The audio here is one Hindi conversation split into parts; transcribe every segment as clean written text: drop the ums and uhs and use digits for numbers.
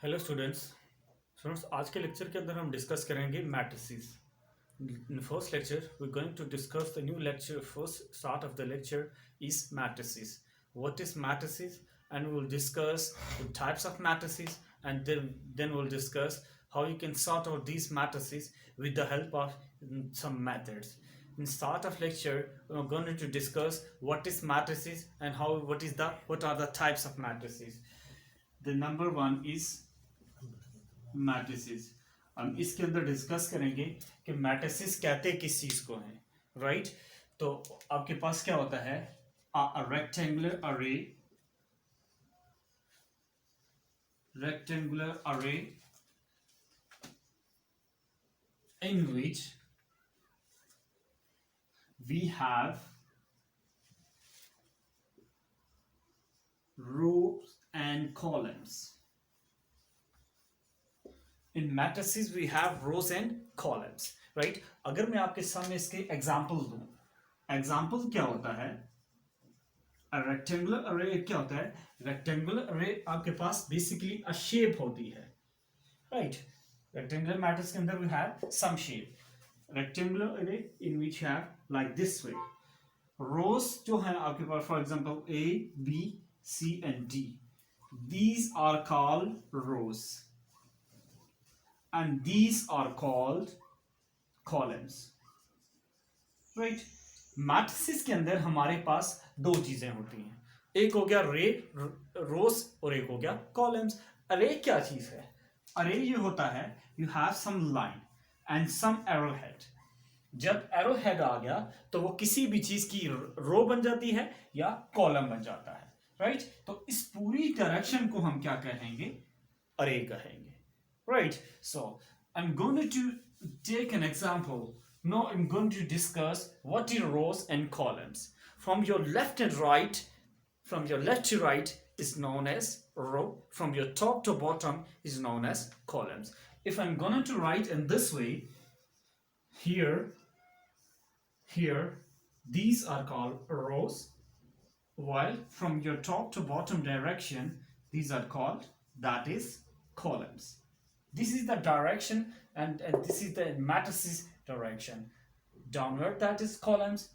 हेलो स्टूडेंट्स आज के लेक्चर के अंदर हम डिस्कस करेंगे matrices in the first lecture we're going to discuss the new lecture. First start of the lecture is matrices. What is matrices? And we'll discuss the types of matrices, and then we'll discuss how you can sort out these matrices with the help of some methods. In start of lecture we're going to discuss what is matrices and what are the types of matrices. The number one is matrices. हम इसके अंदर डिस्कस करेंगे कि मैट्रिसेस कहते किस चीज को हैं, राइट? तो आपके पास क्या होता है? रेक्टेंगुलर अरे in which we have rows and columns. In matrices we have rows and columns, right? अगर मैं आपके सामने इसके एग्जाम्पल दूं, एग्जाम्पल क्या होता है? रेक्टेंगुलर अरे क्या होता है? रेक्टेंगुलर अरे आपके पास बेसिकली अ शेप होती है, राइट? रेक्टेंगुलर मैट्रिक्स के अंदर we have some shape. Rectangular array in which have like this way. Rows जो है आपके पास, for example A B C and D, these are called rows and these are called columns, right? Matrices के अंदर हमारे पास दो चीजें होती हैं, एक हो गया रोज और एक हो गया कॉलम्स. अरे क्या चीज है? अरे ये होता है you have some line and some arrow head. जब एरो हेड आ गया तो वो किसी भी चीज की रो बन जाती है या कॉलम बन जाता है, राइट? तो इस पूरी डायरेक्शन को हम क्या कहेंगे? अरे कहेंगे, right? So I'm going to take an example. Now I'm going to discuss what are rows and columns. From your left and right, from your left to right is known as row. From your top to bottom is known as columns. If I'm going to write in this way, here, these are called rows, while from your top to bottom direction, these are called, that is, columns. This is the direction, and this is the matrices direction. Downward, that is columns.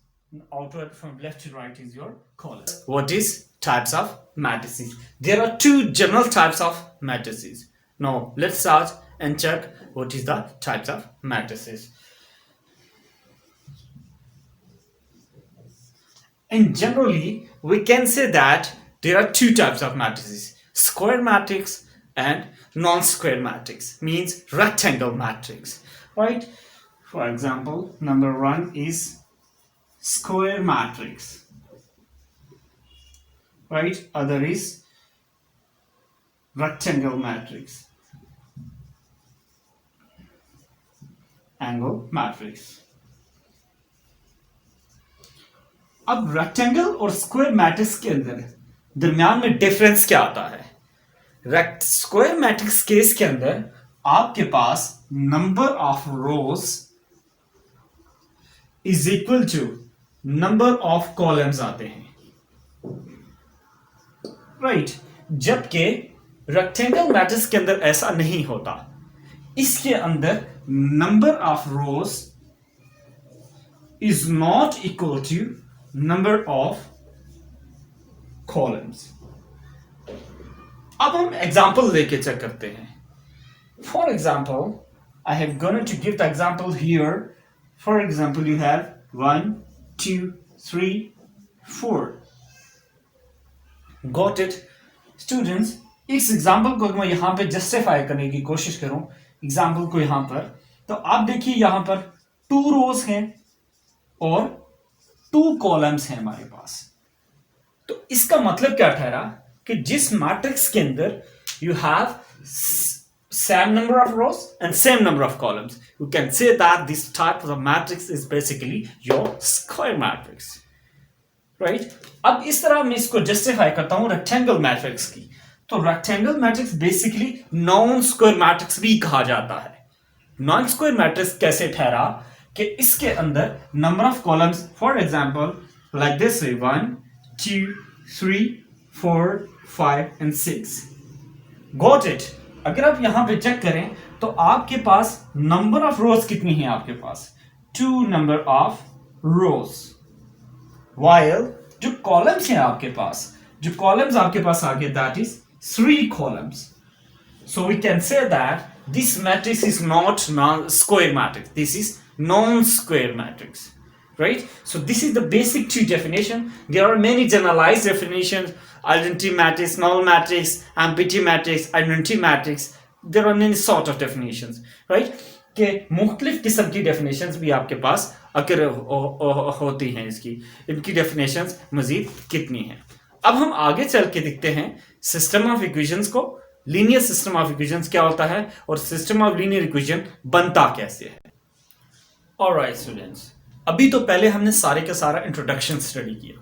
Outward, from left to right, is your column. What is types of matrices? There are two general types of matrices. Now let's start and check what is the types of matrices. And generally we can say that there are two types of matrices: square matrix and non-square matrix, means rectangle matrix, right? For example, number one is square matrix, right? Other is rectangle matrix, angle matrix. अब रेक्टेंगल और स्क्वायर मैट्रिक्स के अंदर दरमियान में डिफरेंस क्या आता है? स्क्वायर मैट्रिक्स केस के अंदर आपके पास number of rows is equal to number of columns आते हैं, राइट? जबकि रेक्टेंगल मैट्रिक्स के अंदर ऐसा नहीं होता. इसके अंदर number of rows is not equal to number of columns. अब हम एग्जाम्पल लेके चेक करते हैं. For example, I have going to give the example here. For example, you have 1 2 3 4. Got it students? इस एग्जाम्पल को मैं यहां पे जस्टिफाई करने की कोशिश करूं, एग्जाम्पल को यहां पर, तो आप देखिए यहां पर 2 रोज हैं और 2 कॉलम्स हैं हमारे पास. तो इसका मतलब क्या ठहरा कि जिस मैट्रिक्स के अंदर you have same number of rows and same number of columns, you can say that this type of matrix is basically your square matrix, right? अब इस तरह मैं इसको जस्टिफाई करता हूं रेक्टेंगल मैट्रिक्स की. तो rectangle matrix basically non square matrix भी कहा जाता है. नॉन स्क्वायर मैट्रिक्स कैसे ठहरा कि इसके अंदर number of columns, for example like this way, 1 2 3 4 5 and 6. Got it? अगर आप यहां पे चेक करें तो आपके पास नंबर ऑफ रोज कितनी है, आपके पास 2 नंबर ऑफ रोज, वाइल जो कॉलम्स हैं आपके पास, जो कॉलम्स आपके पास आ गए that is 3 columns. So we can say that this matrix is not non-square matrix. This is non-square matrix, right? So this is the basic two definition. There are many generalized definitions: identity matrix, null matrix, empty matrix, identity matrix. There are many sort of definitions, right? कि मुख्तलिफ किस्म की definitions भी आपके पास अगर होती हैं, इनकी definitions मजीद कितनी हैं. अब हम आगे चल के देखते हैं सिस्टम ऑफ इक्वेशंस को. लीनियर सिस्टम ऑफ इक्वेशंस क्या होता है और सिस्टम ऑफ लीनियर इक्वेशन बनता कैसे है. ऑलराइट स्टूडेंट्स, अभी तो पहले हमने सारे का सारा इंट्रोडक्शन स्टडी किया.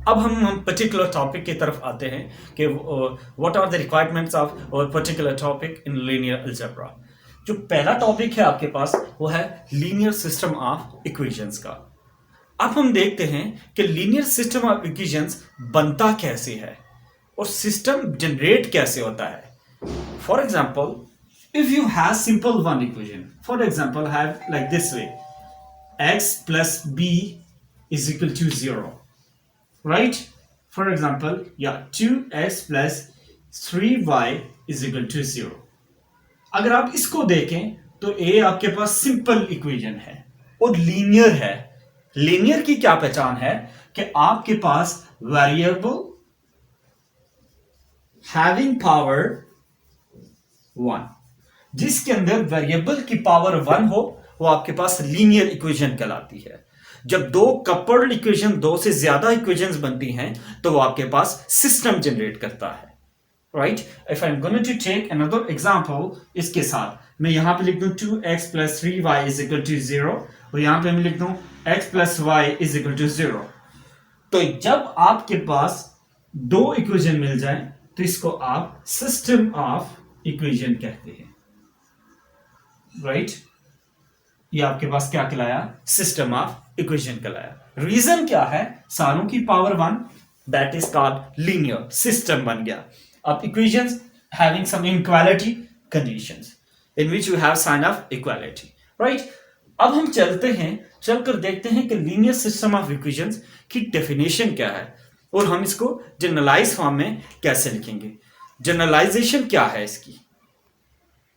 अब हम पर्टिकुलर टॉपिक की तरफ आते हैं कि what are the requirements of particular topic in linear algebra. जो पहला टॉपिक है आपके पास वो है लीनियर सिस्टम ऑफ इक्वेशंस का. अब हम देखते हैं कि लीनियर सिस्टम ऑफ इक्वेशंस बनता कैसे है और सिस्टम जनरेट कैसे होता है. For example, if you have simple one equation, for example, have like this way: x plus b is equal to 0, right? For example, yeah, 2x plus 3y is equal to 0. अगर आप इसको देखें तो a आपके पास सिंपल इक्वेशन है और लीनियर है. लीनियर की क्या पहचान है कि आपके पास वेरिएबल हैविंग पावर 1, जिसके अंदर वेरिएबल की पावर 1 हो वो आपके पास लीनियर इक्वेशन कहलाती है. जब दो कपल्ड इक्वेशन, दो से ज्यादा इक्वेशंस बनती हैं तो वो आपके पास सिस्टम जनरेट करता है, right? If I am going to take another example, इसके साथ मैं यहां पे लिख दूं 2x plus 3y is equal to 0 और यहां पे मैं लिख दूं x plus y is equal to 0. तो जब आपके पास दो इक्वेशन मिल जाए तो इसको आप सिस्टम ऑफ इक्वेशन कहते हैं, राइट? ये आपके पास क्या कहलाया? सिस्टम ऑफ इक्वेशन कहलाया. रीजन क्या है? सारों की power 1, that is called linear system बन गया. अब equations having some inequality conditions in which you have sign of equality, right? अब हम चलकर देखते हैं कि लीनियर सिस्टम ऑफ इक्वेशंस की डेफिनेशन क्या है और हम इसको जनरलाइज फॉर्म में कैसे लिखेंगे. जनरलाइजेशन क्या है इसकी?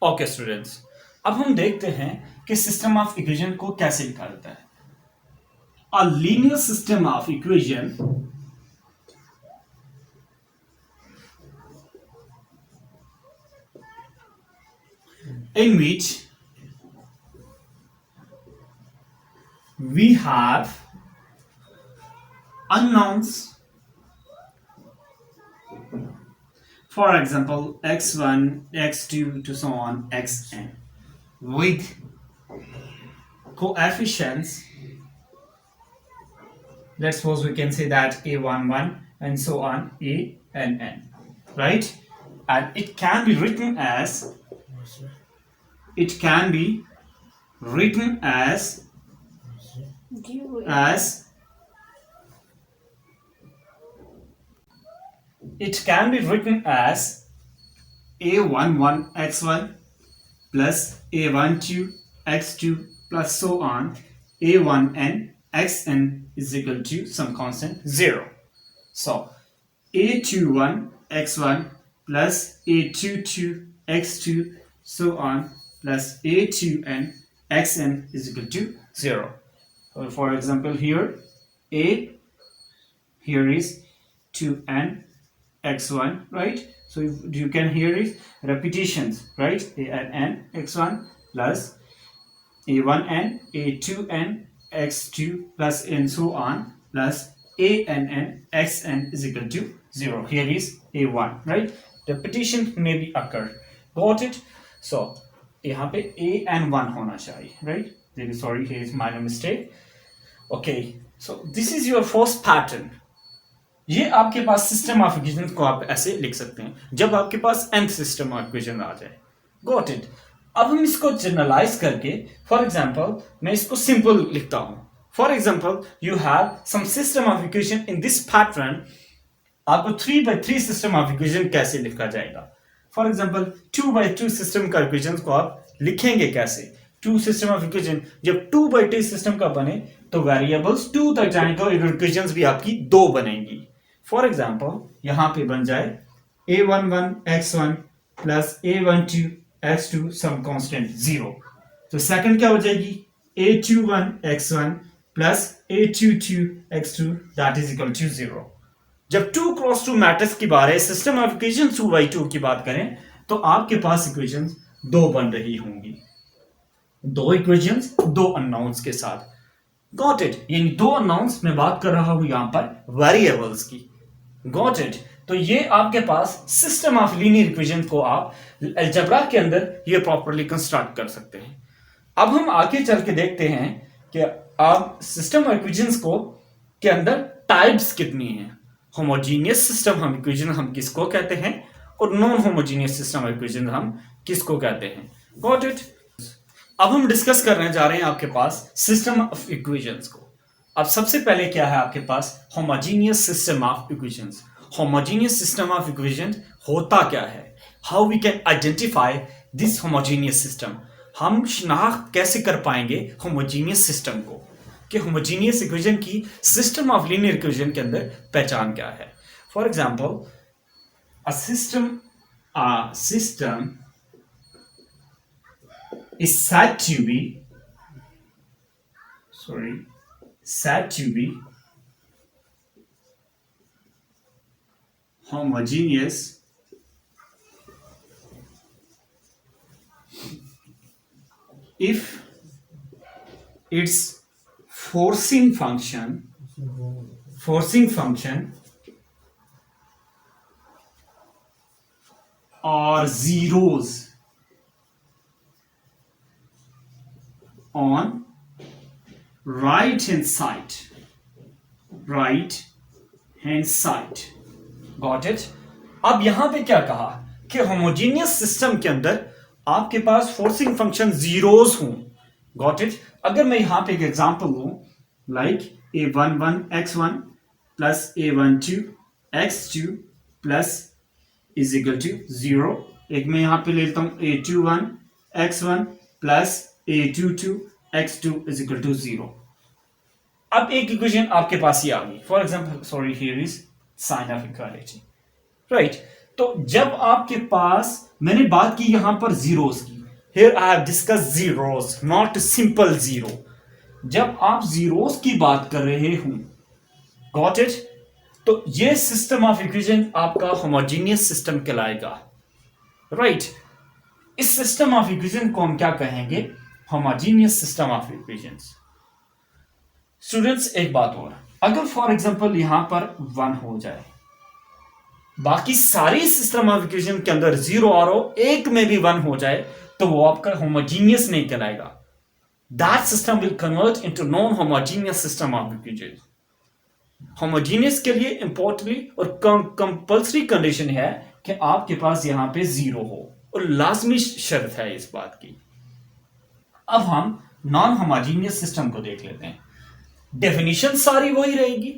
ओके स्टूडेंट्स, अब हम देखते हैं कि सिस्टम ऑफ इक्वेशन को कैसे लिखा जाता है. A linear system of equation in which we have unknowns, for example x1, x2 to so on xn, with coefficients. Let's suppose we can say that a11 and so on a(n)n, right? And it can be written as a11 x1 plus a12 x2 plus so on a1n xn is equal to some constant 0. So a21 x1 plus a22 x2 so on plus a2n xn is equal to 0. So for example here is 2n x1, right? So you can hear it repetitions, right? A and n x1 plus a1n a2n x2 plus and so on plus a and n xn is equal to 0. Here is a1, right? Repetition may be occur. Got it? So यहाँ पे a and 1 होना चाहिए, right? Sorry, here is minor mistake. Okay, so this is your first pattern. ये आपके पास सिस्टम ऑफ इक्वेशन को आप ऐसे लिख सकते हैं जब आपके पास nth सिस्टम ऑफ इक्वेशन आ जाए. Got it? अब हम इसको जनरलाइज करके, फॉर एग्जांपल मैं इसको सिंपल लिखता हूं. For example you have some system of equation in this pattern. आपको 3 by 3 सिस्टम ऑफ इक्वेशन कैसे लिखा जाएगा? फॉर एग्जाम्पल 2x2 सिस्टम का इक्वेशन को आप लिखेंगे कैसे? टू सिस्टम ऑफ इक्वेशन जब 2x2 सिस्टम का बने तो वेरिएबल्स 2 तक जाएंगे और इक्वेशंस भी आपकी 2 बनेंगी। फॉर एग्जाम्पल यहां पे बन जाए a11 x1 plus a12 x2 some constant 0। तो सेकंड क्या हो जाएगी a21 x1 plus a22 x2 that is equal to 0। जब 2 क्रॉस 2 मैट्रिक्स की बात है, सिस्टम ऑफ इक्वेशन 2x2 की बात करें तो आपके पास इक्वेशंस 2 बन रही होंगी, 2 इक्वेशंस 2 अननोन्स के साथ। Got it? यानी 2 अननोन्स में बात कर रहा हूं यहां पर वेरिएबल्स की। Got it? तो ये आपके पास सिस्टम ऑफ लीनियर इक्वेशन को आप अलजेब्रा के अंदर ये प्रॉपर्ली कंस्ट्रक्ट कर सकते हैं। अब हम आगे चल के देखते हैं कि आप सिस्टम ऑफ इक्वेशंस को के अंदर टाइप्स कितनी हैं। होमोजीनियस सिस्टम हम इक्वेशन हम किसको कहते हैं और non homogeneous system of equation हम किसको कहते हैं। Got it? अब हम डिस्कस करने जा रहे हैं आपके पास सिस्टम ऑफ इक्वेशंस को। अब सबसे पहले क्या है आपके पास homogeneous system of equations. Homogeneous system of equation होता क्या है? How we can identify this homogeneous system. हम शनाख्त कैसे कर पाएंगे होमोजीनियस सिस्टम को कि होमोजीनियस इक्वेशन की सिस्टम ऑफ लीनियर इक्वेशन के अंदर पहचान क्या है। For example a system is said to be homogeneous if its forcing function or zeros on right hand side. Got it? अब यहां पे क्या कहा कि होमोजीनियस सिस्टम के अंदर आपके पास फोर्सिंग फंक्शन जीरोस हों। Got it? अगर मैं यहां पे एक एग्जांपल लूं like a11 x1 plus a12 x2 plus is equal to 0। एक मैं यहां पे लेता हूं a21 x1 plus a22 x2 is equal to 0। अब एक इक्वेशन आपके पास ये आ गई। For example sorry here is sine of equality, right. तो जब आपके पास मैंने बात की यहां पर जीरोस की, here I have discuss zeros not simple zero. जब आप जीरोस की बात कर रहे हो, गॉट इट, तो ये सिस्टम ऑफ इक्वेशन आपका होमोजीनियस सिस्टम कहलाएगा, राइट। इस सिस्टम ऑफ इक्वेशन को हम क्या कहेंगे? Homogeneous system of equations. Students एक बात और, अगर फॉर एग्जांपल यहां पर 1 हो जाए, बाकी सारी सिस्टम ऑफ इक्वेशन के अंदर 0 और एक में भी 1 हो जाए तो वो आपका होमोजीनियस नहीं कहलाएगा। That system will convert into non homogeneous system of equation. Homogeneous के लिए इंपॉर्टेंटली और कंपल्सरी कंडीशन है कि आपके पास यहां पे 0 हो, और लाजमी शर्त है इस बात की। अब हम नॉन होमोजीनियस सिस्टम को देख लेते हैं। डेफिनेशन सारी वही रहेगी,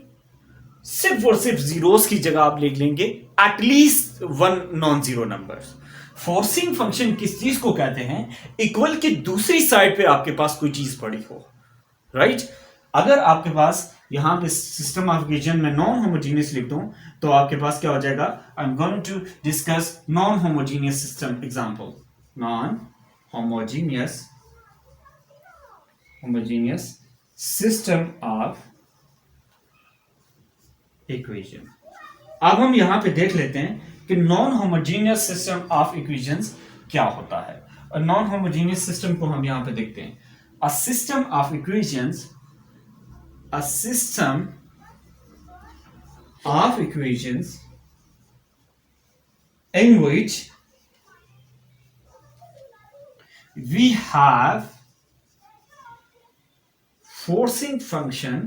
सिर्फ और सिर्फ जीरोस की जगह आप लिख लेंगे at least 1 non zero number. Forcing function किस चीज को कहते हैं? इक्वल की दूसरी साइड पे आपके पास कोई चीज पड़ी हो, राइट। अगर आपके पास यहां पे सिस्टम ऑफ इक्वेशन में नॉन होमोजीनियस लिख दूं तो आपके पास क्या हो जाएगा? I am going to discuss non homogeneous system example. Non homogeneous system of equation. अब हम यहां पे देख लेते हैं कि non homogeneous system of equations क्या होता है। और नॉन होमोजीनियस सिस्टम को हम यहां पे देखते हैं, a system of equations, a system of equations in which we have forcing function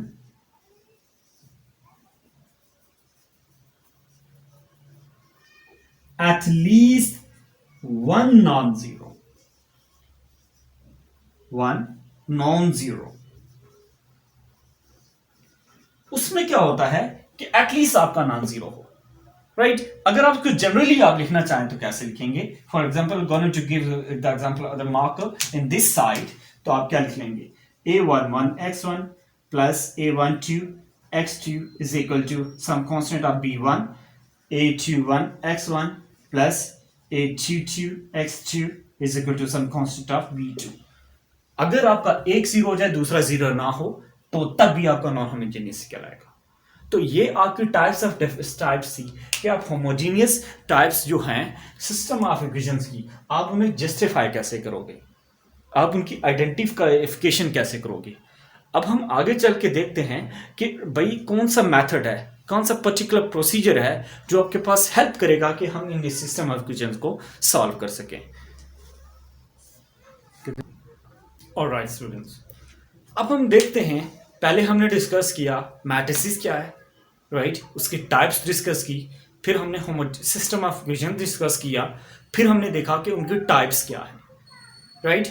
at least one non-zero, उसमें क्या होता है कि एटलीस्ट आपका नॉन जीरो हो। राइट अगर आप कुछ जनरली आप लिखना चाहें तो कैसे लिखेंगे? For example going to give the example of the marker in this side, तो आप क्या लिख लेंगे? a11 x1 plus a12 x2 is equal to some constant of b1, a21 x1 plus a22 x2 is equal to some constant of b2. अगर आपका एक जीरो हो जाए दूसरा जीरो ना हो तो तब भी आपका नॉन होमोजेनियस कहलाएगा। तो ये आपकी टाइप्स ऑफ टाइप सी कि आप होमोजीनियस टाइप्स जो हैं सिस्टम ऑफ इक्वेशंस की, आप उन्हें जस्टिफाई कैसे करोगे, आप उनकी आइडेंटिफिकेशन कैसे करोगे। अब हम आगे चल के देखते हैं कि भाई कौन सा मेथड है, कौन सा पर्टिकुलर प्रोसीजर है जो आपके पास हेल्प करेगा कि हम इन सिस्टम ऑफ इक्वेशंस को सॉल्व कर सकें। ऑलराइट स्टूडेंट्स, अब हम देखते हैं, पहले हमने डिस्कस किया मैट्रिसेस क्या है, राइट उसकी टाइप्स डिस्कस की, फिर हमने सिस्टम ऑफ इक्वेशन डिस्कस किया, फिर हमने देखा कि उनकी टाइप्स क्या है, right.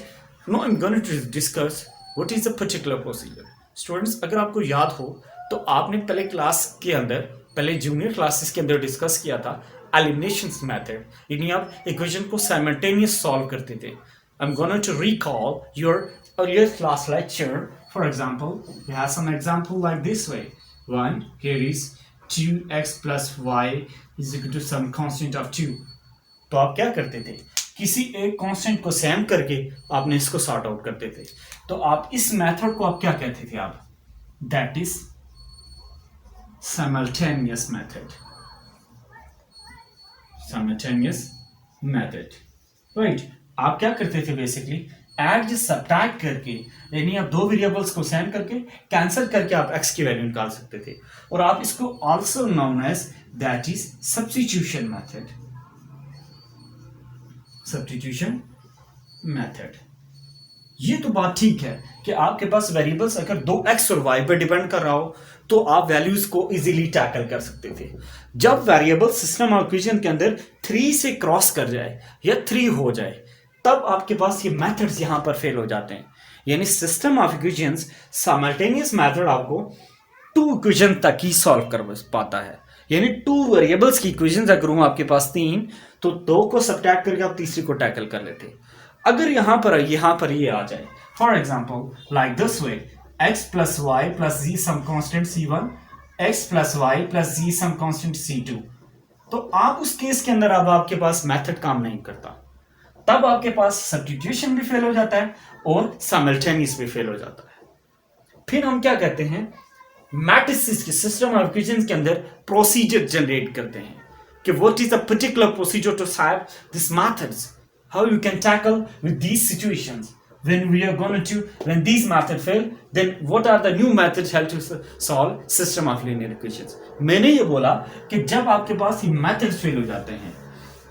No I am going to discuss what is a particular procedure. Students अगर आपको याद हो तो आपने पहले क्लास के अंदर, पहले जूनियर क्लासेस के अंदर डिस्कस किया था एलिमिनेशन मेथड, यानी आप इक्वेशन को साइमल्टेनियस सॉल्व करते थे। I am going to recall your earlier class lecture. For example, we have some example like this way. 1 here is 2x plus y is equal to some constant of 2. तो आप क्या करते थे, किसी एक कांस्टेंट को सेम करके आपने इसको सॉर्ट आउट करते थे। तो आप इस मेथड को आप क्या कहते थे? आप that is simultaneous method, simultaneous method, right. आप क्या करते थे बेसिकली, एड सब्ट्रैक्ट करके, यानी आप दो वेरिएबल्स को सेम करके कैंसिल करके आप x की वैल्यू निकाल सकते थे। और आप इसको also known as that is substitution method, substitution method. ये तो बात ठीक है कि आपके पास वेरिएबल्स अगर दो x और y पर डिपेंड कर रहा हो तो आप वैल्यूज को इजीली टैकल कर सकते थे। जब वेरिएबल सिस्टम ऑफ इक्वेशन के अंदर 3 से क्रॉस कर जाए या 3 हो जाए तब आपके पास ये मेथड्स यहां पर फेल हो जाते हैं। यानी system of equations simultaneous method आपको 2 इक्वेशन तक ही सॉल्व कर पाता है। यानी 2 वेरिएबल्स की इक्वेशंस अगर हो आपके पास 3 तो 2 को सब्ट्रैक्ट करके आप तीसरी को टैकल कर लेते। अगर यहां पर ये आ जाए, for example like this way, x plus y plus z some constant c1, x plus y plus z some constant c2, तो आप उस केस के अंदर अब आपके पास मेथड काम नहीं करता, तब आपके पास सब्स्टिट्यूशन भी फेल हो जाता है और साइमल्टेनियस भी फेल हो जाता है। फिर हम क्या कहते हैं, मैट्रिसेस के सिस्टम ऑफ इक्वेशंस के अंदर प्रोसीजर जनरेट करते हैं कि what is the particular procedure to solve this methods, how you can tackle with these situations when these methods fail, then what are the new methods help to solve system of linear equations। मैंने ये बोला कि जब आपके पास ये मेथड्स फेल हो जाते हैं,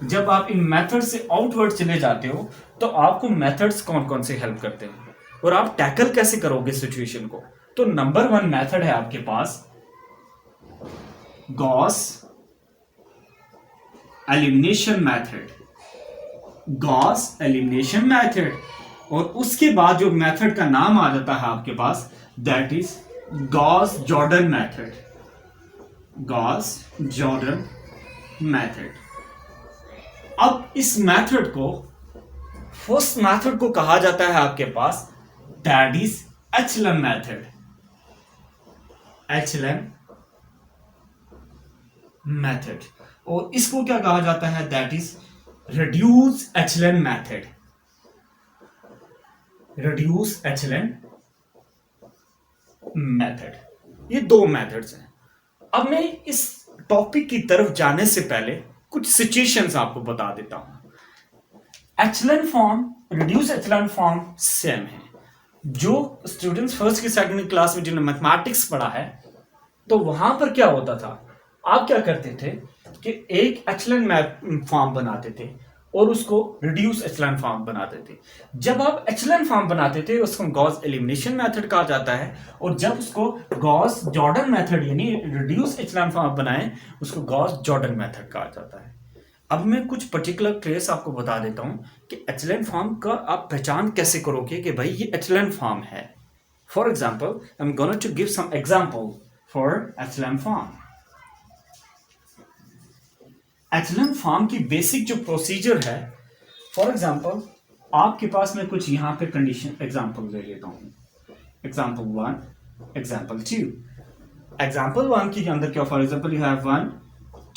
जब आप इन मेथड से आउटवर्ड चले जाते हो तो आपको मेथड्स कौन कौन से हेल्प करते हैं और आप टैकल कैसे करोगे सिचुएशन को। तो नंबर 1 मेथड है आपके पास Gauss elimination method, Gauss elimination method. और उसके बाद जो मेथड का नाम आ जाता है आपके पास that is Gauss Jordan method, Gauss Jordan method. अब इस मेथड को, फर्स्ट मेथड को कहा जाता है आपके पास that is echelon method, echelon method. और इसको क्या कहा जाता है, that is reduce echelon method, reduce echelon method. ये 2 मेथड्स हैं। अब मैं इस टॉपिक की तरफ जाने से पहले कुछ सिचुएशंस आपको बता देता हूं। एचलन form, reduce echelon form same है। जो स्टूडेंट्स फर्स्ट की सेकंड क्लास में जिन्होंने मैथमेटिक्स पढ़ा है तो वहां पर क्या होता था, आप क्या करते थे कि एक एचलन फॉर्म बनाते थे और उसको रिड्यूस एचलन फॉर्म बनाते थे। जब आप एचलन फॉर्म बनाते थे उसको गॉस एलिमिनेशन मेथड कहा जाता है, और जब उसको गॉस जॉर्डन मेथड यानी रिड्यूस एचलन फॉर्म बनाए उसको गॉस जॉर्डन मेथड कहा जाता है। अब मैं कुछ पर्टिकुलर ट्रेस आपको बता देता हूं कि एचलन फॉर्म का आप पहचान कैसे करोगे कि भाई ये एचलन फॉर्म है। For example I am going to give some example for echelon form. Echelon form की बेसिक जो प्रोसीजर है, फॉर एग्जाम्पल आपके पास मैं कुछ यहाँ पे कंडीशन एग्जाम्पल ले लेता हूँ. Example 1, example 2. एग्जाम्पल 1 के अंदर क्या, for example you have 1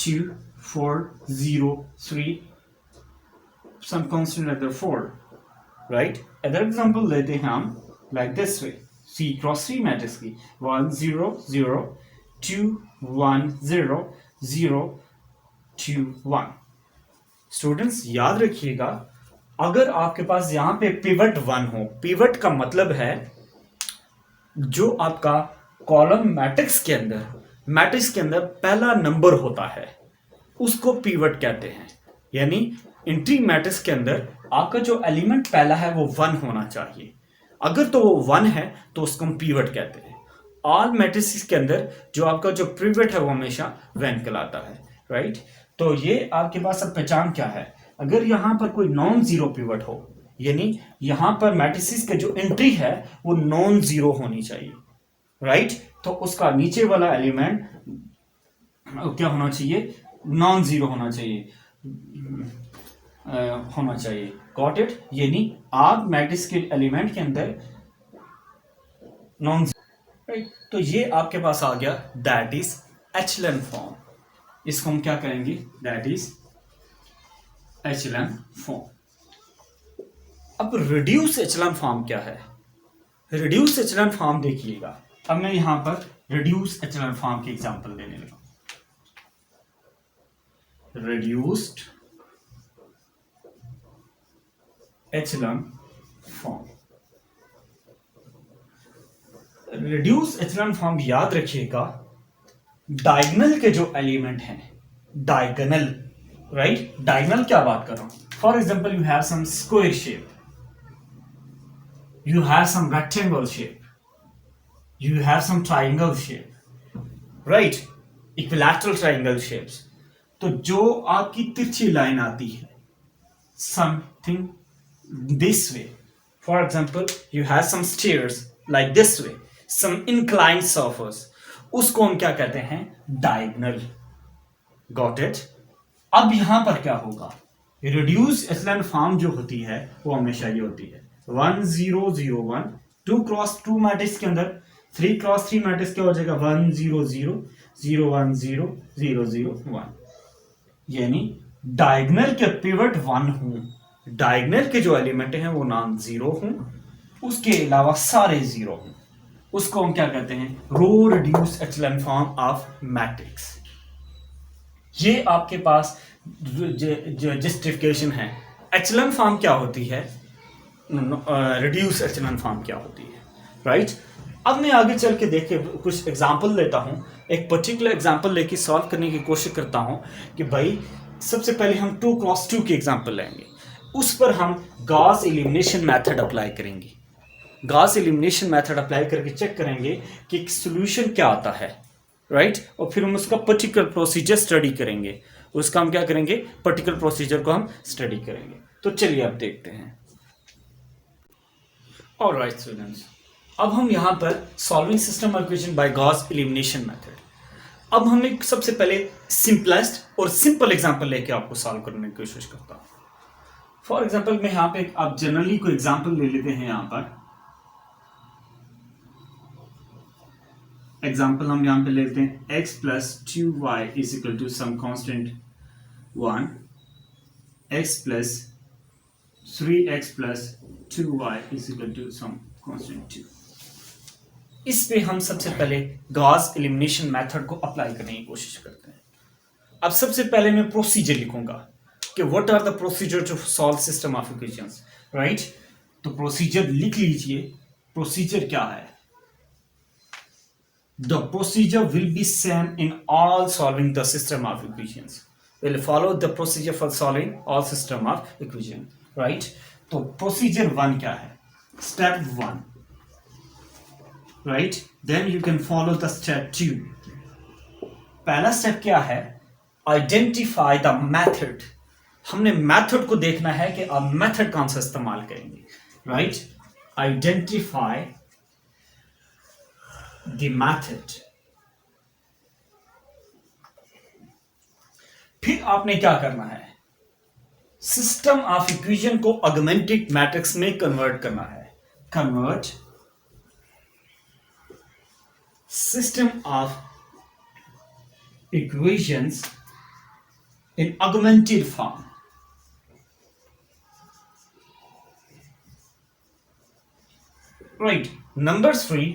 2 4 0 3 some constant at the 4, right? Other example लेते हैं हम like this way, C cross 3 matrix की 1 0 0 2 1 0 0 2 1. स्टूडेंट्स याद रखिएगा, अगर आपके पास यहां पे पिवट 1 हो, पिवट का मतलब है जो आपका कॉलम मैट्रिक्स के अंदर पहला नंबर होता है उसको पिवट कहते हैं. यानी एंट्री मैट्रिक्स के अंदर आपका जो एलिमेंट पहला है वो 1 होना चाहिए. अगर तो वो 1 है तो उसको हम पिवट कहते हैं. ऑल मैट्रिक्स के अंदर जो आपका जो पिवट है वो हमेशा 1 कहलाता है, राइट? तो ये आपके पास अब पहचान क्या है, अगर यहां पर कोई नॉन जीरो पिवट हो, यानी यहां पर मैट्रिक्स के जो एंट्री है वो नॉन जीरो होनी चाहिए, राइट? तो उसका नीचे वाला एलिमेंट क्या होना चाहिए, नॉन जीरो होना चाहिए. Got it? यानी आप मैट्रिक्स के एलिमेंट के अंदर नॉन, राइट? तो ये आपके पास आ गया, दैट इज एचलन फॉर्म. इसको हम क्या करेंगे, दैट इज एचलन फॉर्म. अब रिड्यूस एचलन फॉर्म क्या है? रिड्यूस एचलन फॉर्म देखिएगा, अब मैं यहां पर रिड्यूस एचलन फॉर्म की एग्जांपल देने लगा. Reduced echelon form. Reduce echelon form याद रखिएगा, डायगोनल के जो एलिमेंट हैं, डायगोनल, राइट? डायगोनल क्या बात कर रहा हूं, for example you have some square shape, you have some rectangle shape, you have some triangle shape, right? Equilateral triangle shapes. तो जो आपकी तिरछी लाइन आती है, something this way, for example you have some stairs like this way, some inclined surface, उसको हम क्या कहते हैं, diagonal. Got it? अब यहां पर क्या होगा, रिड्यूस एचलन फॉर्म जो होती है वो हमेशा ये होती है 1 0 0 1. 2 क्रॉस 2 मैट्रिक्स के अंदर 3 क्रॉस 3 मैट्रिक्स क्या हो जाएगा, 1 0 0 0 1 0 0 0 1. यानी डायगोनल के पिवट 1 हूं, डायगोनल के जो एलिमेंट हैं वो नॉन जीरो हूं, उसके अलावा सारे जीरो हूं, उसको हम क्या कहते हैं, row reduce echelon form of matrix. ये आपके पास जस्टिफिकेशन है. एचलन फॉर्म क्या होती है, रिड्यूस एचलन फॉर्म क्या होती है, राइट? अब मैं आगे चल के देखे कुछ एग्जांपल लेता हूं, एक पर्टिकुलर एग्जांपल लेके सॉल्व करने की कोशिश करता हूं कि भाई सबसे पहले हम 2 क्रॉस 2 की एग्जांपल लेंगे, उस पर हम गॉस एलिमिनेशन मेथड अप्लाई करेंगे. गॉस एलिमिनेशन मेथड अप्लाई करके चेक करेंगे कि सॉल्यूशन क्या आता है, राइट? और फिर हम उसका पर्टिकुलर प्रोसीजर स्टडी करेंगे. उसका हम क्या करेंगे, पर्टिकुलर प्रोसीजर को हम स्टडी करेंगे. तो चलिए अब देखते हैं. ऑलराइट स्टूडेंट्स, अब हम यहां पर solving system equation by Gauss elimination method. अब हम एक सबसे पहले सिंपलेस्ट और सिंपल एग्जांपल लेके आपको सॉल्व करने की कोशिश करता हूं. फॉर एग्जांपल मैं यहां पे आप जनरली कोई एग्जांपल ले लेते हैं. यहां पर एग्जांपल हम यहां पे लेते हैं x plus 2y is equal to some constant 1, x plus 3x plus 2y is equal to some constant 2. इस पे हम सबसे पहले गॉस एलिमिनेशन मेथड को अप्लाई करने की कोशिश करते हैं. अब सबसे पहले मैं प्रोसीजर लिखूंगा कि what are the procedure to solve system of equations, right? तो प्रोसीजर लिख लीजिए. प्रोसीजर क्या है, the procedure will be same in all solving the system of equations. We'll follow the procedure for solving all system of equation, right? तो procedure 1 क्या है, step 1, right? Then you can follow the step 2. पहला स्टेप क्या है, identify the method. हमने मेथड को देखना है कि आप मेथड कौन सा इस्तेमाल करेंगे, राइट? identify the method. फिर आपने क्या करना है, सिस्टम ऑफ इक्वेशन को ऑगमेंटेड मैट्रिक्स में कन्वर्ट करना है। Convert system of equations in augmented form. Right. Number 3,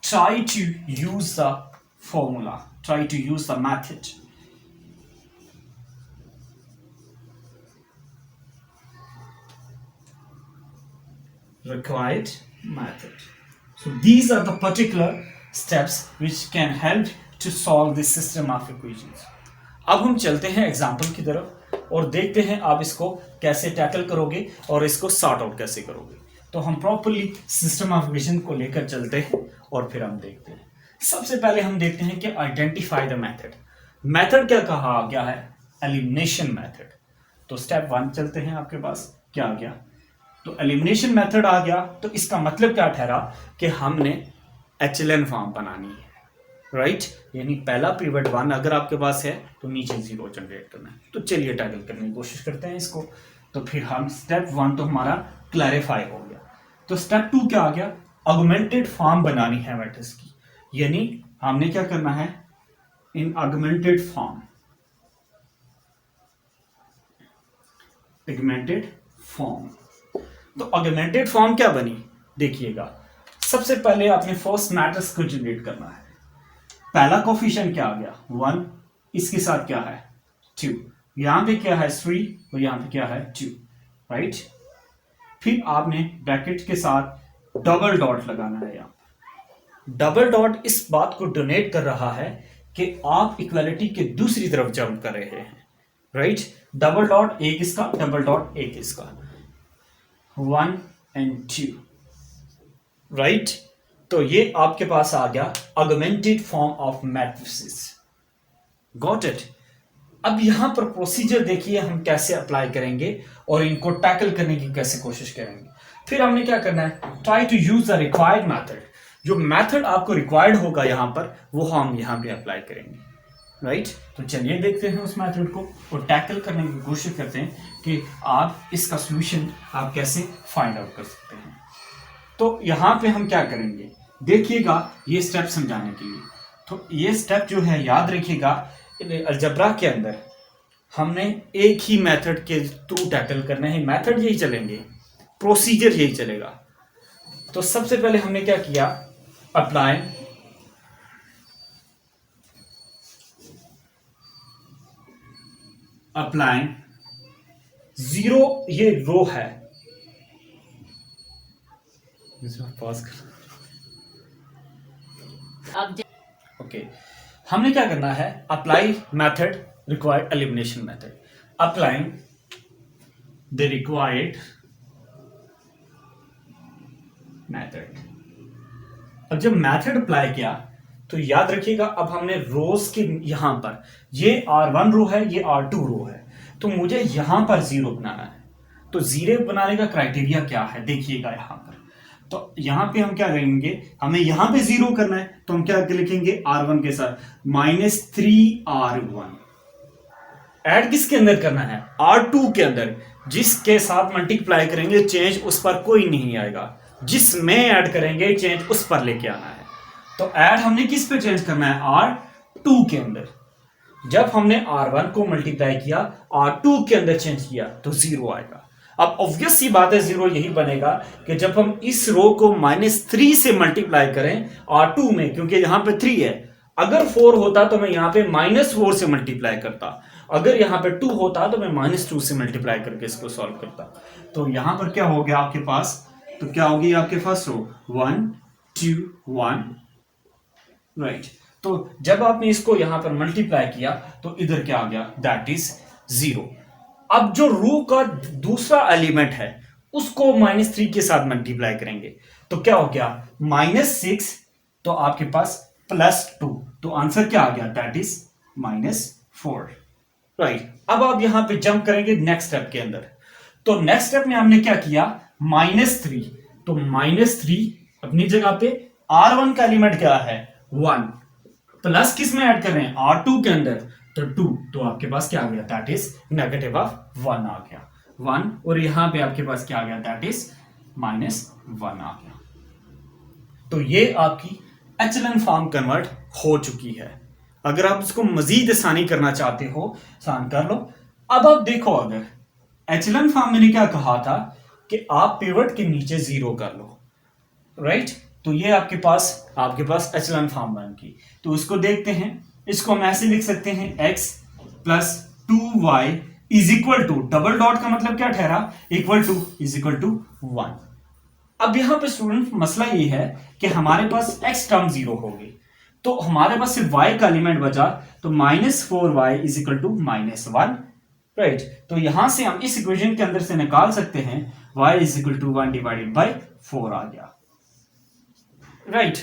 try to use the formula. Try to use the method. Required method. So these are the particular steps which can help to solve this system of equations. अब हम चलते हैं एग्जाम्पल की तरफ और देखते हैं आप इसको कैसे टैकल करोगे और इसको सॉर्ट आउट कैसे करोगे। तो हम प्रॉपरली सिस्टम ऑफ इक्वेशन को लेकर चलते हैं और फिर हम देखते हैं। सबसे पहले हम देखते हैं कि आइडेंटिफाई द मेथड। मेथड क्या कहा गया है, एलिमिनेशन मेथड। तो स्टेप 1 चलते हैं, आपके पास क्या आ गया, तो एलिमिनेशन मेथड आ गया। तो इसका मतलब क्या ठहरा कि हमने एचएलएन फॉर्म बनानी है, राइट। यानी पहला पिवट 1 अगर आपके पास है तो नीचे 0 जनरेट करना है। तो चलिए टैकल करने की कोशिश करते हैं इसको। तो फिर हम स्टेप 1 तो हमारा क्लैरिफाई हो गया। तो स्टेप 2 क्या आ गया, ऑगमेंटेड फॉर्म बनानी है मैट्रिक्स की। यानी हमने क्या करना है, इन ऑगमेंटेड फॉर्म, ऑगमेंटेड फॉर्म। तो ऑगमेंटेड फॉर्म क्या बनी, देखिएगा। सबसे पहले आपने फर्स्ट मैट्रिक्स को जनरेट करना है। पहला कोफिशिएंट क्या आ गया 1, इसके साथ क्या है 2, यहां पे क्या है 3 और यहां पे क्या है 2, राइट। फिर आपने ब्रैकेट के साथ डबल डॉट लगाना है। यहां डबल डॉट इस बात को डोनेट कर रहा है कि आप इक्वालिटी के दूसरी तरफ जंप कर रहे हैं, राइट। डबल डॉट एक इसका, डबल डॉट एक इसका, 1 and 2, राइट। तो ये आपके पास आ गया augmented form of matrices. Got it. अब यहां पर प्रोसीजर देखिए हम कैसे अप्लाई करेंगे और इनको टैकल करने की कैसे कोशिश करेंगे। फिर हमने क्या करना है, try to use the required method. जो मेथड आपको रिक्वायर्ड होगा यहां पर वो हम यहां पे अप्लाई करेंगे, राइट। तो चलिए देखते हैं उस मेथड को और टैकल करने की कोशिश करते हैं कि आप इसका सॉल्यूशन आप कैसे फाइंड आउट कर सकते हैं। तो यहां पे हम क्या करेंगे, देखिएगा ये स्टेप समझाने के लिए। तो ये स्टेप जो है याद रखिएगा, अलजेब्रा के अंदर हमने एक ही मेथड के थ्रू टैकल करना है। मेथड यही चलेंगे, प्रोसीजर यही चलेगा। तो सबसे पहले हमने क्या किया, अप्लाई अप्लाई 0, ये रो है, पॉज कर। ओके, हमने क्या करना है, apply method required elimination method, applying the required method. अब जब मेथड अप्लाई किया तो याद रखिएगा अब हमने रोज के यहां पर ये R1 रो है, ये R2 रो है, तो मुझे यहां पर 0 बनाना है। तो 0 बनाने का क्राइटेरिया क्या है, देखिएगा यहां पर। तो यहां पे हम क्या करेंगे, हमें यहां पे 0 करना है, तो हम क्या लिखेंगे R1 के साथ -3R1। ऐड किसके अंदर करना है, R2 के अंदर। जिसके साथ मल्टीप्लाई करेंगे चेंज उस पर कोई नहीं आएगा, जिसमें ऐड करेंगे चेंज उस पर लेके आना है। तो ऐड हमने किस पे चेंज करना है, R2 के अंदर। जब हमने R1 को मल्टीप्लाई किया, R2 के अंदर चेंज किया तो 0 आएगा। अब ऑब्वियस सी बात है 0 यही बनेगा कि जब हम इस रो को -3 से मल्टीप्लाई करें R2 में, क्योंकि यहां पे 3 है। अगर 4 होता तो मैं यहां पे -4 से मल्टीप्लाई करता, अगर यहां पे 2 होता तो मैं -2 से मल्टीप्लाई करके इसको सॉल्व करता। तो यहां पर क्या हो गया आपके पास, तो क्या होगी आपके पास रो 1 2 1, राइट। तो जब आपने इसको यहां पर मल्टीप्लाई किया तो इधर क्या आ गया, दैट इज 0। अब जो रो का दूसरा एलिमेंट है उसको -3 के साथ मल्टीप्लाई करेंगे तो क्या हो गया, -6, तो आपके पास +2, तो आंसर क्या आ गया, दैट इज -4, राइट। अब आप यहां पे जंप करेंगे नेक्स्ट स्टेप के अंदर। तो नेक्स्ट स्टेप में हमने क्या किया, -3, तो -3 अपनी जगह पे, R1 का एलिमेंट क्या है 1, प्लस किस में ऐड कर रहे हैं, R2 के अंदर, तो 2, तो आपके पास क्या आ गया, दैट इज नेगेटिव ऑफ 1 आ गया 1, और यहां पे आपके पास क्या आ गया, दैट इज -1 आ गया। तो ये आपकी एचलन फॉर्म कन्वर्ट हो चुकी है। अगर आप इसको मजीद आसानी करना चाहते हो, आसान कर लो। अब आप देखो, अगर एचलन फॉर्म मैंने क्या कहा था कि आप पिवट के नीचे 0 कर लो, राइट। तो ये आपके पास एचलन फॉर्म बन गई। तो इसको देखते हैं, इसको हम ऐसे लिख सकते हैं, x plus 2y is equal to, double dot का मतलब क्या ठहरा, equal to, is equal to 1। अब यहां पे स्टूडेंट मसला ये है कि हमारे पास x टर्म 0 हो गई, तो हमारे पास सिर्फ y का एलिमेंट बचा, तो -4y is equal to -1, right. तो यहां से हम इस इक्वेशन के अंदर से निकाल सकते हैं y is equal to 1 divided by 4 आ गया, राइट।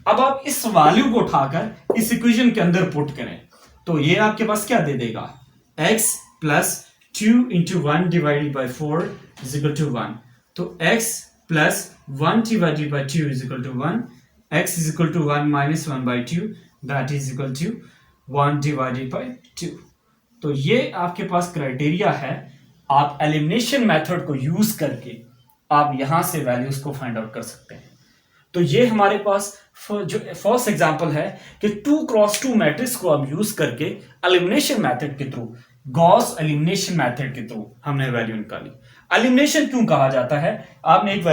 अब आप इस वैल्यू को उठाकर इस इक्वेशन के अंदर पुट करें, तो ये आपके पास क्या दे देगा, x plus 2 into 1 divided by 4 is equal to 1। तो x plus 1 divided by 2 is equal to 1, x is equal to 1 minus 1 by 2, that is equal to 1 divided by 2। तो ये आपके पास क्राइटेरिया है। आप एलिमिनेशन मेथड को यूज करके आप यहां से वैल्यूज को फाइंड आउट कर सकते हैं। तो ये हमारे पास जो फर्स्ट एग्जांपल है कि 2x2 मैट्रिक्स को हम यूज करके एलिमिनेशन मेथड के थ्रू, गॉस एलिमिनेशन मेथड के थ्रू हमने वैल्यू निकाली। एलिमिनेशन क्यों कहा जाता है, आपने एक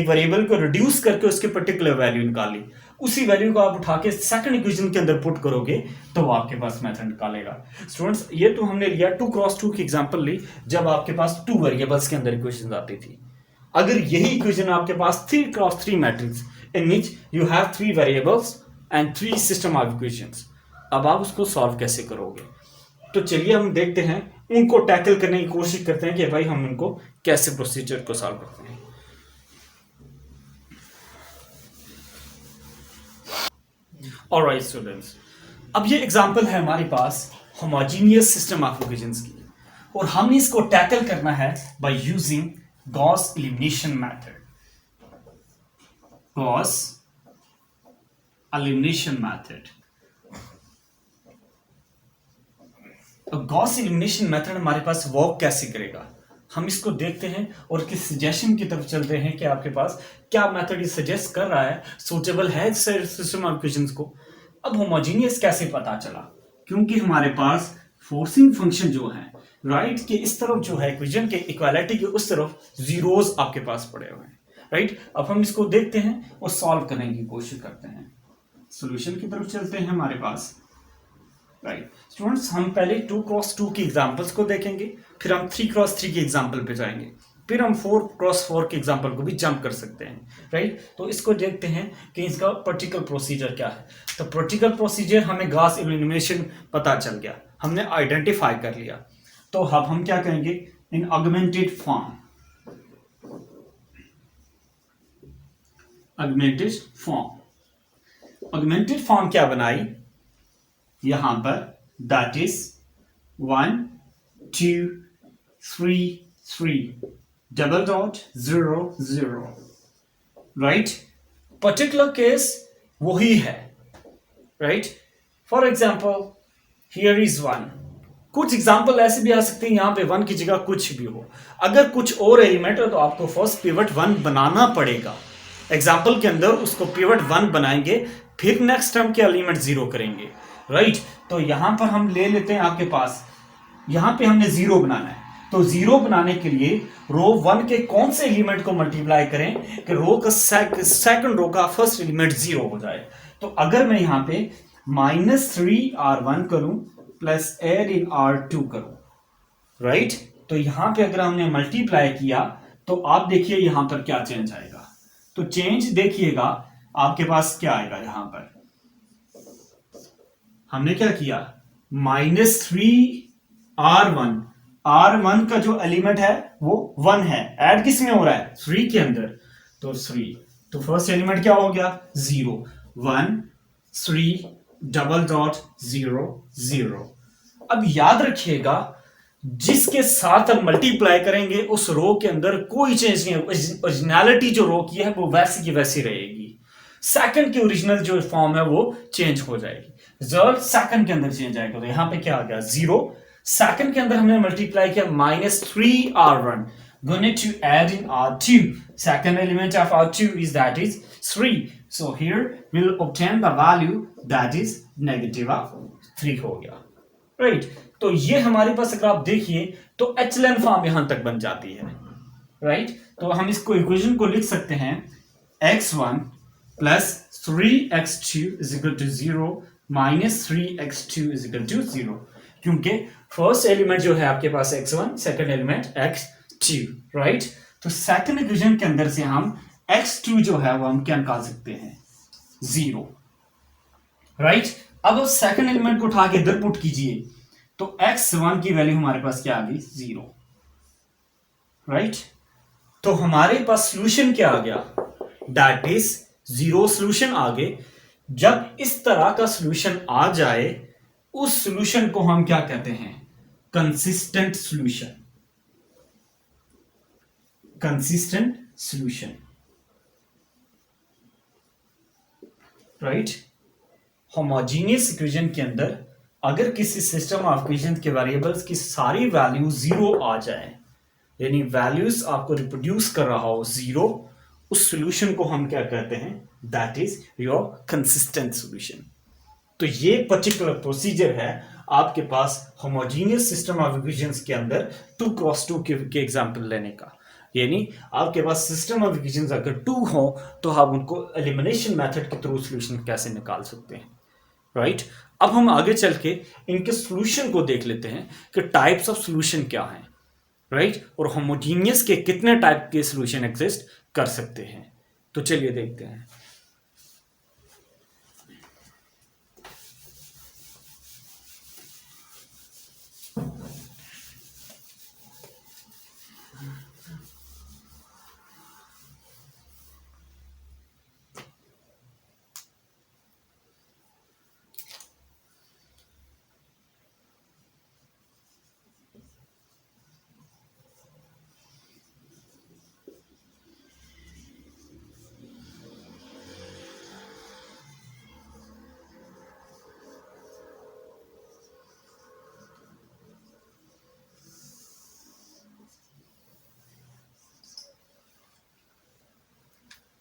वेरिएबल को रिड्यूस करके उसके पर्टिकुलर वैल्यू निकाली, उसी वैल्यू को आप उठा के सेकंड इक्वेशन के अंदर पुट करोगे तो आपके पास मेथड निकालेगा। स्टूडेंट्स, ये तो हमने लिया 2x2 की एग्जांपल ली जब आपके पास 2 वेरिएबल्स के अंदर इक्वेशन आती थी। अगर यही इक्वेशन आपके पास 3x3 matrix in which you have 3 variables and 3 system of equations, अब आप उसको सॉल्व कैसे करोगे। तो चलिए हम देखते हैं, उनको टैकल करने की कोशिश करते हैं कि भाई हम उनको कैसे प्रोसीजर को सॉल्व करते हैं। ऑलराइट स्टूडेंट्स, अब ये एग्जांपल है हमारे पास होमोजेनियस सिस्टम ऑफ इक्वेशंस की, और हमने इसको टैकल करना है by using Gauss elimination method. Gauss elimination method. Gauss elimination method हमारे पास वर्क कैसे करेगा, हम इसको देखते हैं और किस सजेशन की तरफ चलते हैं कि आपके पास क्या मेथड ये सजेस्ट कर रहा है, सूटेबल है सिस्टम ऑफ इक्वेशंस को। अब होमोजेनियस कैसे पता चला, क्योंकि हमारे पास फोर्सिंग फंक्शन जो है राइट के इस तरफ जो है इक्वेशन के इक्वालिटी के उस तरफ जीरोस आपके पास पड़े हुए हैं, राइट। अब हम इसको देखते हैं और सॉल्व करने की कोशिश करते हैं, सॉल्यूशन की तरफ चलते हैं हमारे पास, राइट। स्टूडेंट्स, हम पहले 2x2 की एग्जांपल्स को देखेंगे, फिर हम 3x3 की एग्जांपल पे जाएंगे, फिर हम 4x4 के एग्जांपल को भी जंप कर सकते हैं, राइट। तो इसको देखते हैं कि इसका पर्टिकुलर प्रोसीजर क्या है। तो पर्टिकुलर प्रोसीजर हमें गॉस एलिमिनेशन पता चल गया, हमने आइडेंटिफाई कर लिया। तो अब हम क्या करेंगे, इन ऑगमेंटेड फॉर्म, ऑगमेंटेड फॉर्म क्या बनाई यहां पर, that is 1 2 3 3 double dot 0 0, right. Particular case वही है, right. For example here is 1, कुछ एग्जाम्पल ऐसे भी आ सकते हैं यहां पे 1 की जगह कुछ भी हो। अगर कुछ और एलिमेंट है तो आपको फर्स्ट पिवट 1 बनाना पड़ेगा, एग्जाम्पल के अंदर उसको पिवट 1 बनाएंगे, फिर नेक्स्ट टर्म के एलिमेंट 0 करेंगे, राइट। तो यहां पर हम ले लेते हैं, आपके पास यहां पे हमने 0 बनाना है, तो 0 बनाने के लिए रो 1 के कौन से एलिमेंट को मल्टीप्लाई करें कि रो का सेकंड रो का फर्स्ट एलिमेंट 0 हो जाए। तो अगर मैं यहां पे -3r1 करूं प्लस एड इन r2 करूं, राइट। तो यहां पे अगर हमने मल्टीप्लाई किया तो आप देखिए यहां पर क्या चेंज आएगा। तो चेंज देखिएगा आपके पास क्या आएगा, यहां पर हमने क्या किया, -3r1 का जो एलिमेंट है वो 1 है, ऐड किस में हो रहा है, 3 के अंदर, तो 3, तो फर्स्ट एलिमेंट क्या हो गया 0 1 3 डबल डॉट 0 0। अब याद रखिएगा जिसके साथ हम मल्टीप्लाई करेंगे उस रो के अंदर कोई चेंज नहीं है, ओरिजिनलिटी जो रो की है वो वैसी की वैसी रहेगी, सेकंड की ओरिजिनल जो फॉर्म है वो चेंज हो जाएगी, रिजल्ट सेकंड के अंदर चेंज आएगा, तो यहां पे क्या आ गया 0, सेकंड के अंदर हमने मल्टीप्लाई किया -3r1, going to add in r2, second element of r2 is that is 3, so here we'll obtain the value that is -3 हो गया, राइट तो ये हमारे पास अगर आप देखिए तो एचलन फॉर्म यहां तक बन जाती है, राइट तो हम इसको इक्वेशन को लिख सकते हैं x1 plus 3x2 is equal to 0 minus 3x2 is equal to 0, क्योंकि फर्स्ट एलिमेंट जो है आपके पास x1, second element x2, right तो सेकंड इक्वेशन के अंदर से हम x2 जो है वो हम क्या निकाल सकते हैं 0, राइट अब सेकंड एलिमेंट को उठा के इधर पुट कीजिए तो x1 की वैल्यू हमारे पास क्या आ गई 0, राइट तो हमारे पास सॉल्यूशन क्या आ गया, दैट इज 0 सॉल्यूशन आ गए। जब इस तरह का सॉल्यूशन आ जाए उस सॉल्यूशन को हम क्या कहते हैं consistent solution, consistent solution, right homogeneous equation के अंदर अगर किसी सिस्टम ऑफ इक्वेशन के वेरिएबल्स की सारी वैल्यू 0 आ जाए, यानी वैल्यूज आपको रिप्रोड्यूस कर रहा हो 0, उस सॉल्यूशन को हम क्या कहते हैं that is your consistent solution. तो ये पर्टिकुलर प्रोसीजर है आपके पास होमोजेनियस सिस्टम ऑफ इक्वेशंस के अंदर 2x2 के एग्जांपल लेने का, यानी आपके पास सिस्टम ऑफ इक्वेशंस अगर 2 हो तो आप उनको एलिमिनेशन मेथड के थ्रू सॉल्यूशन कैसे निकाल सकते हैं, राइट अब हम आगे चल के इनके सॉल्यूशन को देख लेते हैं कि टाइप्स ऑफ सॉल्यूशन क्या हैं, राइट और होमोजेनियस के कितने टाइप के सॉल्यूशन एग्जिस्ट कर सकते हैं, तो चलिए देखते हैं।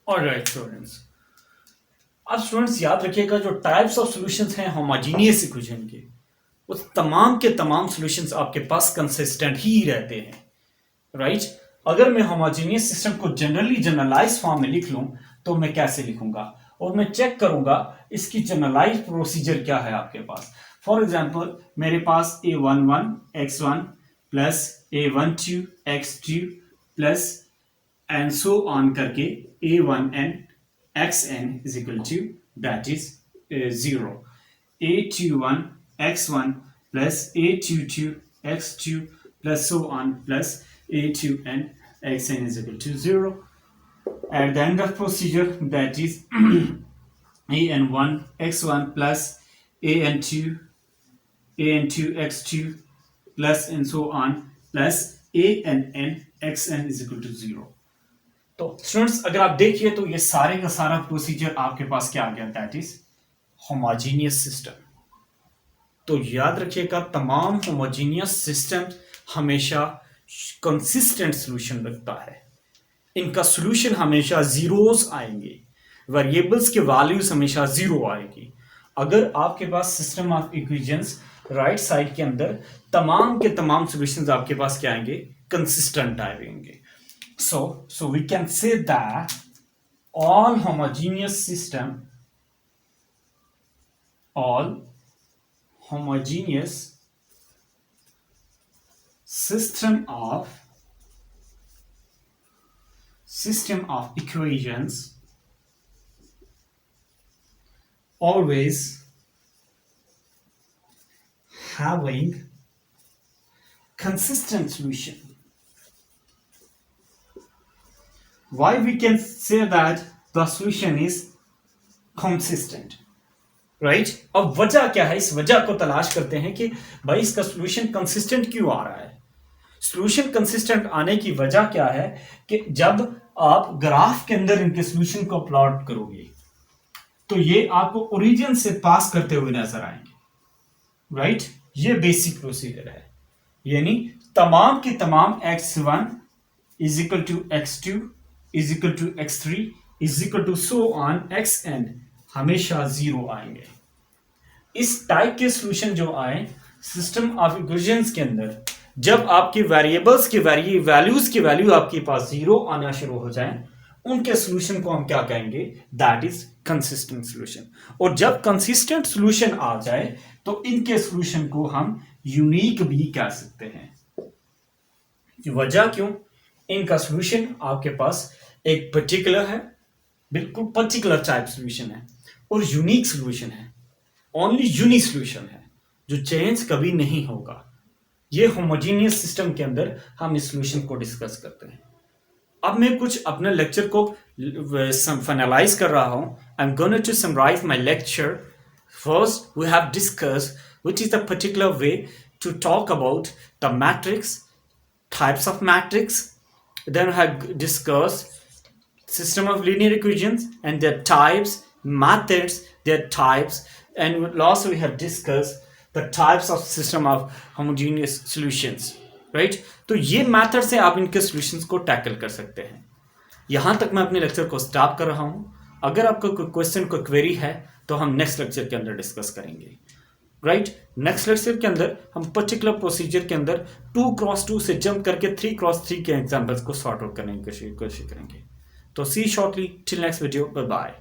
ऑलराइट स्टूडेंट्स, अब स्टूडेंट्स याद रखिएगा जो टाइप्स ऑफ सॉल्यूशंस हैं होमोजेनियस इक्वेशन के, वो तमाम के तमाम सॉल्यूशंस आपके पास कंसिस्टेंट ही रहते हैं, राइट अगर मैं होमोजेनियस सिस्टम को जनरलाइज फॉर्म में लिख लूं तो मैं कैसे लिखूंगा और मैं चेक करूंगा इसकी जनरलाइज प्रोसीजर क्या है आपके पास। फॉर एग्जांपल मेरे पास a11 x1 plus a12 x2 plus and so on करके a1n xn is equal to that is 0, a21 x1 plus a22 x2 plus so on plus a2n xn is equal to 0. At the end of procedure that is an1 x1 plus an2 x2 plus and so on plus ann xn is equal to 0. तो स्टूडेंट्स अगर आप देखिए तो ये सारे का सारा प्रोसीजर आपके पास क्या आ गया दैट इज होमोजेनियस सिस्टम। तो याद रखिएगा तमाम होमोजेनियस सिस्टम हमेशा कंसिस्टेंट सॉल्यूशन रखता है, इनका सॉल्यूशन हमेशा जीरोस आएंगे, वेरिएबल्स के वैल्यूज हमेशा 0 आएगी। अगर आपके पास system of equations right side के अंदर तमाम के तमाम सॉल्यूशंस आपके पास क्या आएंगे कंसिस्टेंट आएंगे। So we can say that all homogeneous system of equations always having consistent solution. Why we can say that the solution is consistent, right? अब वजह क्या है, इस वजह को तलाश करते हैं कि भाई इसका सॉल्यूशन कंसिस्टेंट क्यों आ रहा है। सॉल्यूशन कंसिस्टेंट आने की वजह क्या है कि जब आप ग्राफ के अंदर इनके सॉल्यूशन को प्लॉट करोगे तो ये आपको ओरिजिन से पास करते हुए नजर आएंगे, राइट। ये बेसिक प्रोसीजर है, यानी तमाम की तमाम x1 is equal to x2 is equal to x3 is equal to so on xn हमेशा जीरो आएंगे। इस टाइप के सॉल्यूशन जो आए सिस्टम ऑफ इक्वेशंस के अंदर, जब आपकी वेरिएबल्स की वैल्यूज की वैल्यू आपके पास जीरो आना शुरू हो जाए, उनके सॉल्यूशन को हम क्या कहेंगे, दैट इज कंसिस्टेंट सॉल्यूशन। और जब कंसिस्टेंट सॉल्यूशन आ जाए तो इनके सॉल्यूशन को हम यूनिक भी कह सकते हैं। वजह क्यों, इनका सॉल्यूशन आपके पास एक पर्टिकुलर है, बिल्कुल पर्टिकुलर टाइप सॉल्यूशन है और यूनिक सॉल्यूशन है, ओनली यूनिक सॉल्यूशन है जो चेंज कभी नहीं होगा। ये होमोजेनियस सिस्टम के अंदर हम इस सॉल्यूशन को डिस्कस करते हैं। अब मैं कुछ अपने लेक्चर को फाइनलाइज कर रहा हूं। I am going to summarize my lecture. First we have discussed which is the particular way to talk about the matrix, types of matrix. Then we have discussed system of linear equations and their types, methods, their types, and also we have discussed the types of system of homogeneous solutions, right? तो ये मेथड से आप इनके सॉल्यूशंस को टैकल कर सकते हैं। यहाँ तक मैं अपने लेक्चर को स्टॉप कर रहा हूँ। अगर आपको कोई क्वेश्चन, कोई क्वेरी है तो हम नेक्स्ट लेक्चर के अंदर डिस्कस करेंगे, राइट। नेक्स्ट लेक्चर के अंदर हम पर्टिकुलर प्रोसीजर के अंदर 2x2 से जंप करके 3x3 के एग्जांपल्स को सॉर्ट आउट करने की कोशिश करेंगे। तो see shortly, till next video, bye bye.